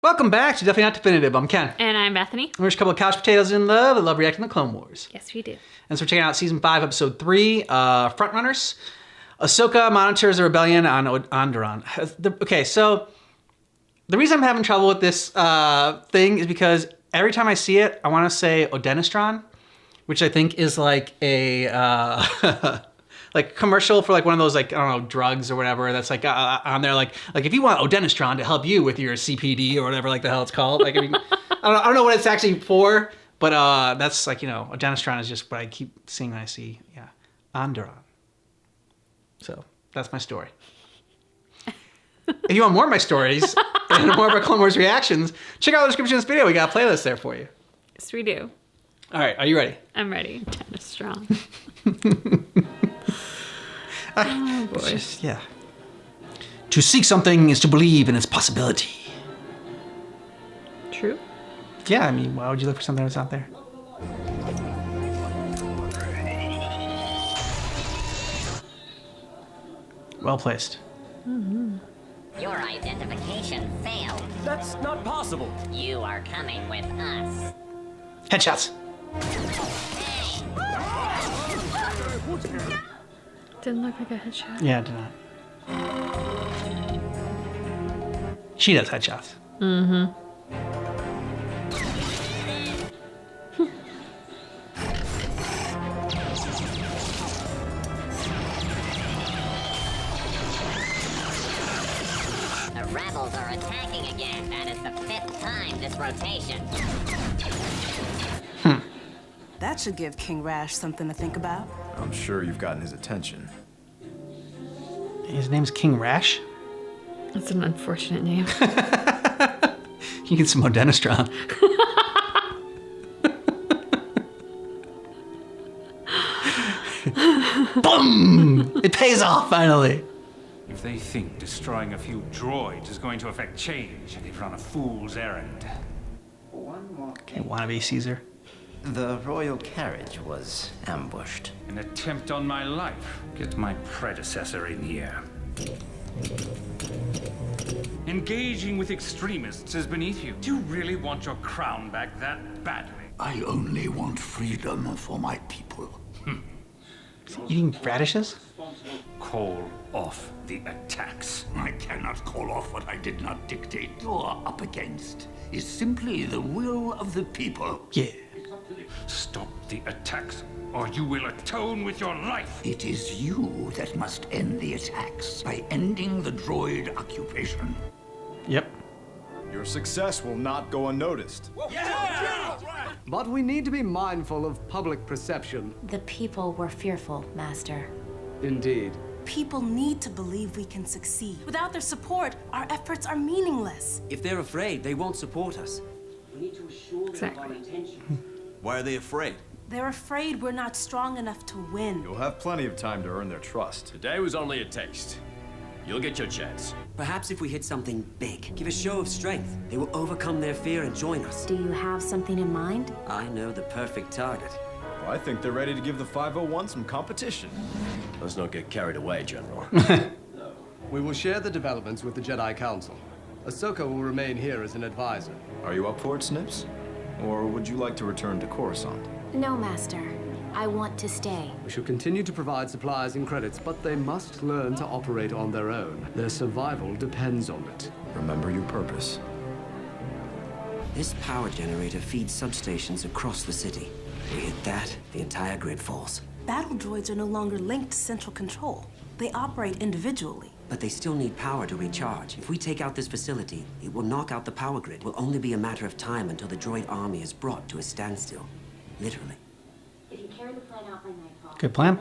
Welcome back to Definitely Not Definitive. I'm Ken. And I'm Bethany. We're just a couple of couch potatoes in love that love reacting to Clone Wars. Yes, we do. And so we're checking out Season 5, Episode 3, Frontrunners. Ahsoka monitors the rebellion on Onderon. Okay, so the reason I'm having trouble with this thing is because every time I see it, I want to say Odenistron, which I think is like a... like commercial for like one of those like, I don't know, drugs or whatever that's like on there like if you want Odenistron to help you with your CPD or whatever like the hell it's called. Like I mean, I don't know what it's actually for, but that's like, you know, Odenistron is just what I keep seeing when I see Onderon. So that's my story. If you want more of my stories and more of our Clone Wars reactions, check out the description of this video. We got a playlist there for you. Yes, we do. All right, are you ready? I'm ready. Dennis Strong. Oh, boy. Just, yeah. To seek something is to believe in its possibility. True. Yeah, I mean, why would you look for something that's not there? Well placed. Mm-hmm. Your identification failed. That's not possible. You are coming with us. Headshots. Didn't look like a headshot. Yeah, it did not. She does headshots. Mm-hmm. The rebels are attacking again. That is the 5th time this rotation. That should give King Rash something to think about. I'm sure you've gotten his attention. His name's King Rash? That's an unfortunate name. You get some Odenistron. Boom! It pays off, finally. If they think destroying a few droids is going to affect change, they've run a fool's errand. Okay, wannabe Caesar. The royal carriage was ambushed. An attempt on my life. Get my predecessor in here. Engaging with extremists is beneath you. Do you really want your crown back that badly? I only want freedom for my people. Eating radishes? Call off the attacks. I cannot call off what I did not dictate. You're up against is simply the will of the people. Yeah. Stop the attacks, or you will atone with your life. It is you that must end the attacks by ending the droid occupation. Yep. Your success will not go unnoticed. But we need to be mindful of public perception. The people were fearful, Master. Indeed. People need to believe we can succeed. Without their support, our efforts are meaningless. If they're afraid, they won't support us. We need to assure them of our intentions. Why are they afraid? They're afraid we're not strong enough to win. You'll have plenty of time to earn their trust. Today was only a taste. You'll get your chance. Perhaps if we hit something big, give a show of strength, they will overcome their fear and join us. Do you have something in mind? I know the perfect target. Well, I think they're ready to give the 501 some competition. Let's not get carried away, General. We will share the developments with the Jedi Council. Ahsoka will remain here as an advisor. Are you up for it, Snips? Or would you like to return to Coruscant? No, Master. I want to stay. We shall continue to provide supplies and credits, but they must learn to operate on their own. Their survival depends on it. Remember your purpose. This power generator feeds substations across the city. We hit that, the entire grid falls. Battle droids are no longer linked to central control. They operate individually. But they still need power to recharge. If we take out this facility, it will knock out the power grid. It will only be a matter of time until the droid army is brought to a standstill. Literally. If you carry the plan out by nightfall, Good plan.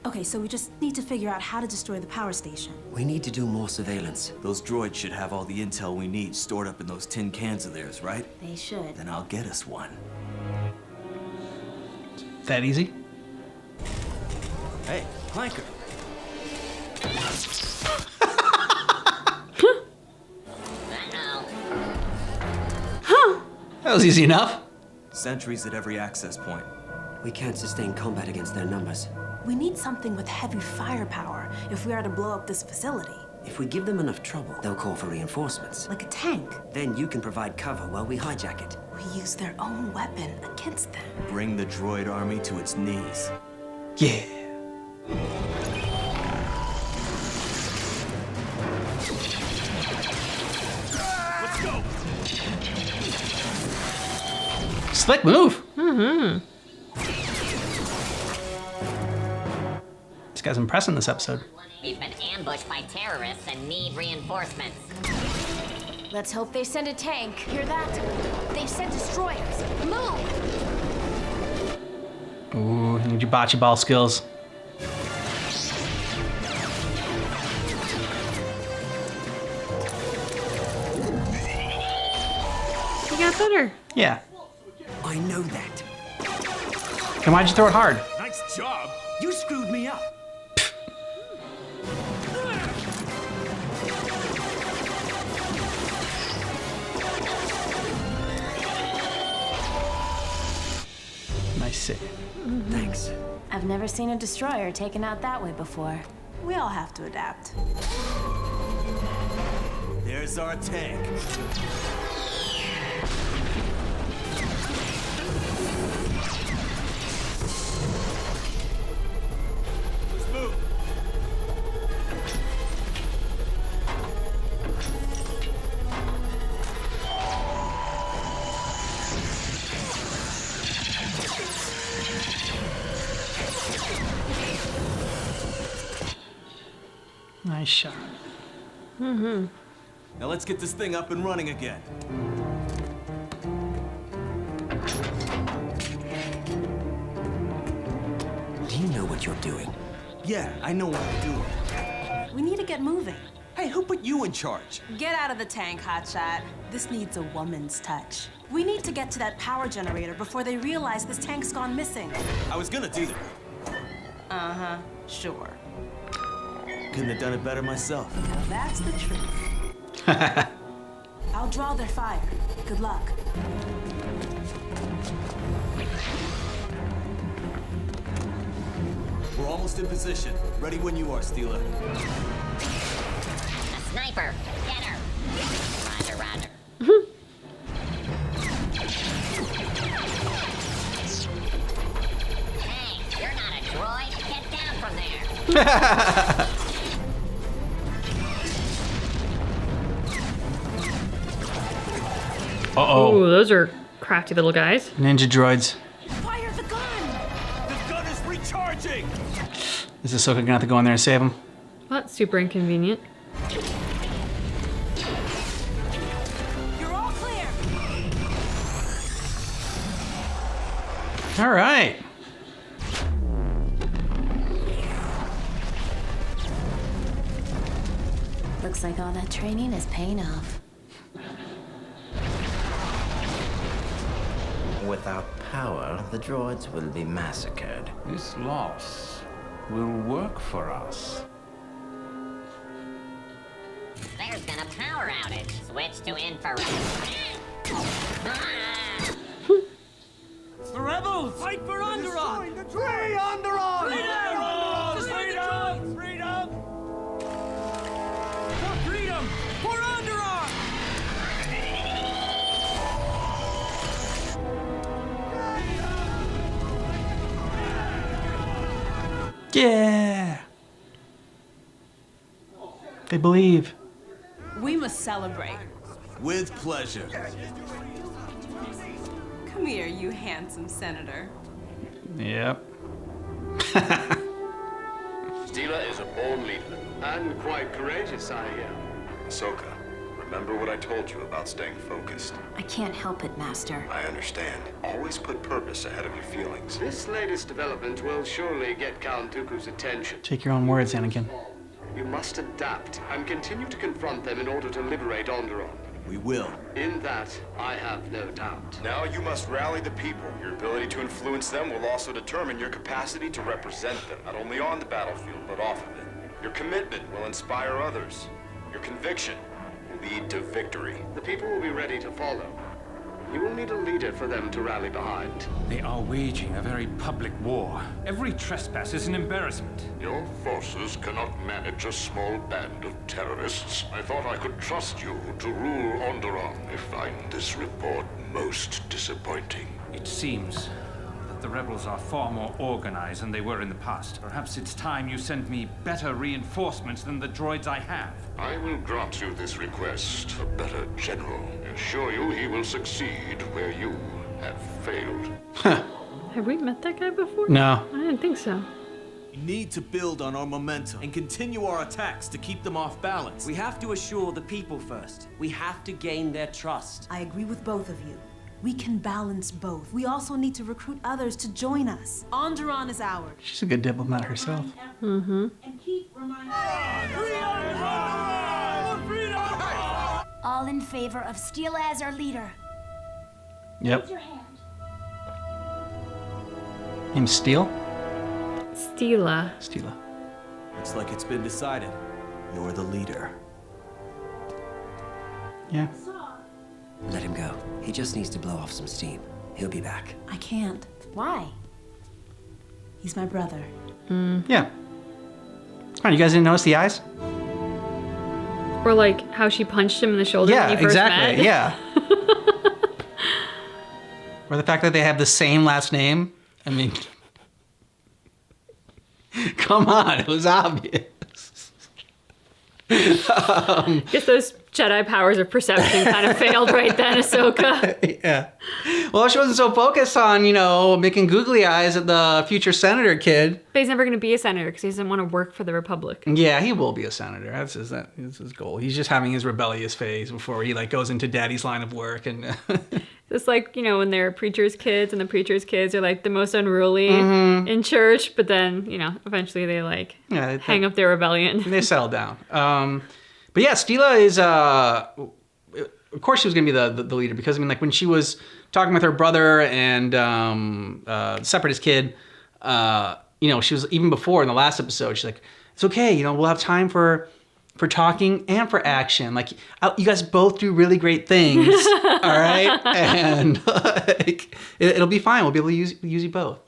Okay, so we just need to figure out how to destroy the power station. We need to do more surveillance. Those droids should have all the intel we need stored up in those tin cans of theirs, right? They should. Then I'll get us one. That easy? Hey, Clanker. That was easy enough. Sentries at every access point. We can't sustain combat against their numbers. We need something with heavy firepower if we are to blow up this facility. If we give them enough trouble, they'll call for reinforcements. Like a tank. Then you can provide cover while we hijack it. We use their own weapon against them. Bring the droid army to its knees. Yeah. Let's go! Slick move. Mm-hmm. This guy's impressing this episode. We've been ambushed by terrorists and need reinforcements. Let's hope they send a tank. Hear that? They sent destroyers. Move! Ooh, you need your bocce ball skills. You got better. Yeah. I know that. And why'd you throw it hard? Nice job! You screwed me up. Nice save. Thanks. I've never seen a destroyer taken out that way before. We all have to adapt. There's our tank. Let's move. Nice shot. Mm-hmm. Now let's get this thing up and running again. Do you know what you're doing? Yeah, I know what I'm doing. We need to get moving. Hey, who put you in charge? Get out of the tank, Hotshot. This needs a woman's touch. We need to get to that power generator before they realize this tank's gone missing. I was gonna do that. Uh-huh, sure. Couldn't have done it better myself. Now that's the truth. I'll draw their fire. Good luck. We're almost in position. Ready when you are, Steeler. A sniper! Get her! Roger, roger. Hey, you're not a droid. Get down from there. Uh-oh. Ooh, those are crafty little guys. Ninja droids. Fire the gun! The gun is recharging! Is Ahsoka gonna have to go in there and save him? Well, that's super inconvenient. You're all clear! All right. Looks like all that training is paying off. Without power, the droids will be massacred. This loss will work for us. There's been a power outage. Switch to infrared. The rebels! Fight for Onderon! Free Onderon! Freedom! Freedom! Freedom! For freedom! For Onderon! Yeah. They believe. We must celebrate. With pleasure. Come here, you handsome senator. Yep. Steeler is a born leader. And quite courageous, I hear. Ahsoka, remember what I told you about staying focused. I can't help it, Master. I understand. Always put purpose ahead of your feelings. This latest development will surely get Count Dooku's attention. Take your own words, Anakin. You must adapt and continue to confront them in order to liberate Onderon. We will. In that, I have no doubt. Now you must rally the people. Your ability to influence them will also determine your capacity to represent them, not only on the battlefield, but off of it. Your commitment will inspire others. Your conviction will lead to victory. The people will be ready to follow. You will need a leader for them to rally behind. They are waging a very public war. Every trespass is an embarrassment. Your forces cannot manage a small band of terrorists. I thought I could trust you to rule Onderon. I find this report most disappointing. It seems that the rebels are far more organized than they were in the past. Perhaps it's time you send me better reinforcements than the droids I have. I will grant you this request. A better general. Assure you he will succeed where you have failed. Have we met that guy before? No. I didn't think so. We need to build on our momentum and continue our attacks to keep them off balance. We have to assure the people first. We have to gain their trust. I agree with both of you. We can balance both. We also need to recruit others to join us. Onderon is ours. She's a good diplomat herself. Mm-hmm. And keep reminding All in favor of Steela as our leader. Yep. Raise your hand. Name's Steele? Steela. Steela. Looks like it's been decided. You're the leader. Yeah. Let him go. He just needs to blow off some steam. He'll be back. I can't. Why? He's my brother. Yeah. Oh, you guys didn't notice the eyes? Or like how she punched him in the shoulder when you first exactly. met. Yeah. Or the fact that they have the same last name. I mean, come on, it was obvious. Guess those Jedi powers of perception kind of failed right then, Ahsoka. Yeah. Well, she wasn't so focused on, making googly eyes at the future senator kid. But he's never going to be a senator because he doesn't want to work for the Republic. Yeah, he will be a senator. That's his goal. He's just having his rebellious phase before he goes into daddy's line of work. And It's like, when they're preacher's kids and the preacher's kids are like the most unruly in church, but then, eventually they hang up their rebellion. They settle down. But yeah, Steela is, of course she was going to be the leader because, when she was talking with her brother and Separatist kid, she was, even before in the last episode, she's like, it's okay, we'll have time for talking and for action. You guys both do really great things, all right? And it'll be fine. We'll be able to use you both.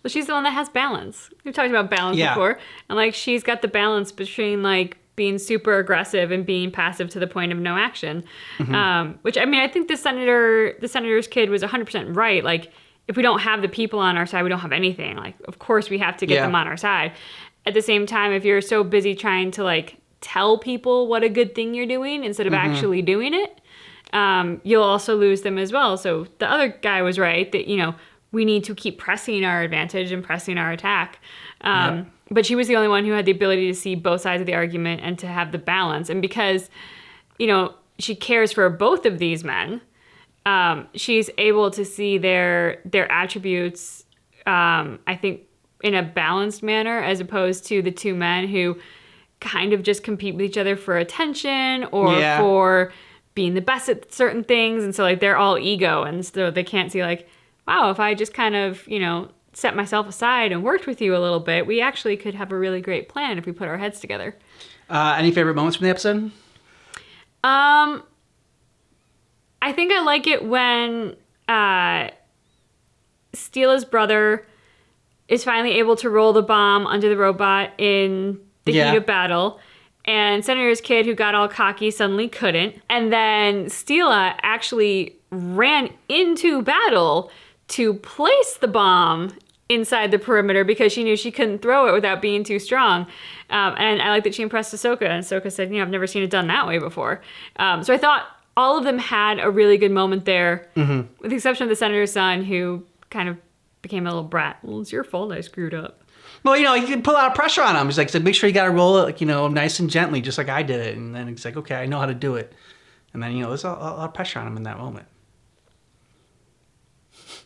Well, she's the one that has balance. We've talked about balance before. And she's got the balance between being super aggressive and being passive to the point of no action. Mm-hmm. Which, I think the senator's kid was 100% right. If we don't have the people on our side, we don't have anything. Of course we have to get them on our side. At the same time, if you're so busy trying to tell people what a good thing you're doing instead of actually doing it, you'll also lose them as well. So the other guy was right that, we need to keep pressing our advantage and pressing our attack. But she was the only one who had the ability to see both sides of the argument and to have the balance. And because, she cares for both of these men, she's able to see their attributes, I think, in a balanced manner, as opposed to the two men who kind of just compete with each other for attention or for being the best at certain things. And so they're all ego. And so they can't see wow, if I just kind of, set myself aside and worked with you a little bit, we actually could have a really great plan if we put our heads together. Any favorite moments from the episode? I think I like it when Steela's brother is finally able to roll the bomb under the robot in the heat of battle. And Senator's kid, who got all cocky, suddenly couldn't. And then Steela actually ran into battle to place the bomb inside the perimeter because she knew she couldn't throw it without being too strong. And I like that she impressed Ahsoka. And Ahsoka said, I've never seen it done that way before. So I thought all of them had a really good moment there, with the exception of the senator's son, who kind of became a little brat. Well, it's your fault I screwed up. Well, you can put a lot of pressure on him. He's like, make sure you got to roll it, nice and gently, just like I did it. And then he's like, okay, I know how to do it. And then, there's a lot of pressure on him in that moment.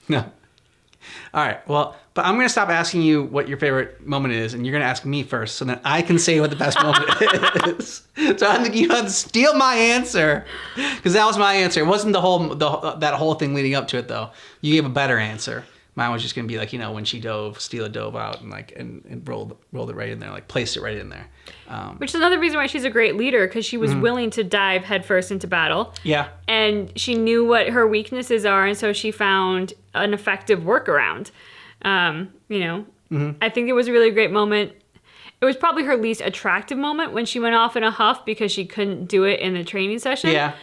No. All right. Well, but I'm going to stop asking you what your favorite moment is, and you're going to ask me first, so that I can say what the best moment is. So I think you have to steal my answer, because that was my answer. It wasn't that whole thing leading up to it, though. You gave a better answer. Mine was just gonna be like, you know, when she dove, Steela dove out and like and rolled it right in there, like placed it right in there. Which is another reason why she's a great leader, because she was willing to dive headfirst into battle. Yeah. And she knew what her weaknesses are, and so she found an effective workaround. You know, I think it was a really great moment. It was probably her least attractive moment when she went off in a huff because she couldn't do it in the training session. Yeah.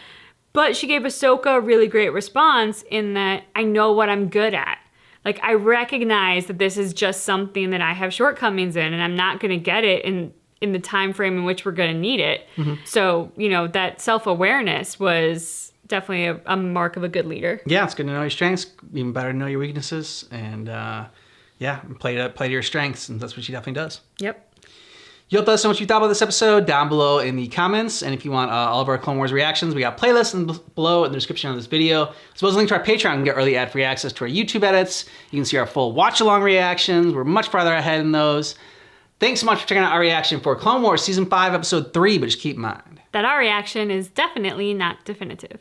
But she gave Ahsoka a really great response in that I know what I'm good at. Like, I recognize that this is just something that I have shortcomings in, and I'm not going to get it in the time frame in which we're going to need it. So, you know, that self-awareness was definitely a mark of a good leader. Yeah, it's good to know your strengths, even better to know your weaknesses, and play to your strengths, and that's what she definitely does. Yep. You'll let us know what you thought about this episode down below in the comments. And if you want all of our Clone Wars reactions, we got playlists below in the description of this video, as well as a link to our Patreon. You can get early ad-free access to our YouTube edits. You can see our full watch-along reactions. We're much farther ahead in those. Thanks so much for checking out our reaction for Clone Wars Season 5, Episode 3, but just keep in mind that our reaction is definitely not definitive.